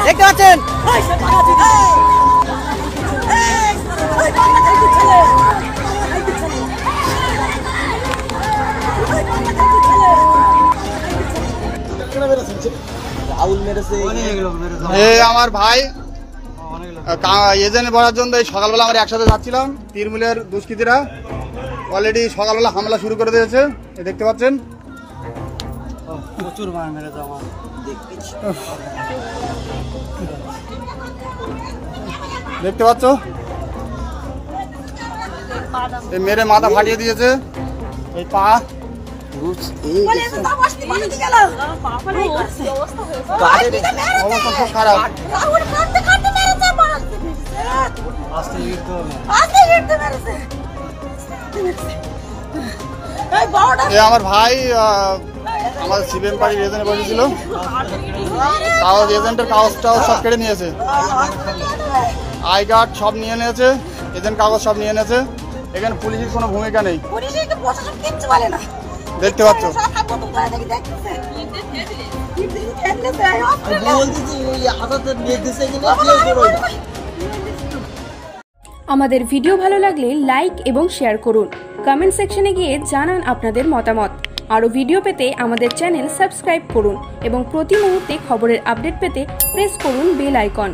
দেখতে পাচ্ছেন আমার ভাই এজেন্ট বলার জন্য এই সকালবেলা আমরা একসাথে যাচ্ছিলাম। তৃণমূলের দুষ্কৃতীরা অলরেডি সকালবেলা হামলা শুরু করে দিয়েছে, দেখতে পাচ্ছেন। প্রচুর মার মেরেছে আমার, দেখতে পাচ্ছ, মেরে মাথা ফাটিয়ে দিয়েছে, এই পা অবস্থা খুব খারাপ। আমার ভাই আমাদের সিপিএম পার্টির এজেন্টে বসেছিল, কাগজ এজেন্টের কাগজটাও সব কেটে নিয়েছে, আই কার্ড সব নিয়ে নিয়েছে, এজেন্ট কাগজ সব নিয়ে নিয়েছে। এখানে পুলিশের কোনো ভূমিকা নেই, দেখতে পাচ্ছ। আমাদের ভিডিও ভালো লাগলে লাইক এবং শেয়ার করুন। কমেন্ট সেকশনে গিয়ে জানান আপনাদের মতামত। আরও ভিডিও পেতে আমাদের চ্যানেল সাবস্ক্রাইব করুন এবং প্রতি মুহূর্তে খবরের আপডেট পেতে প্রেস করুন বেল আইকন।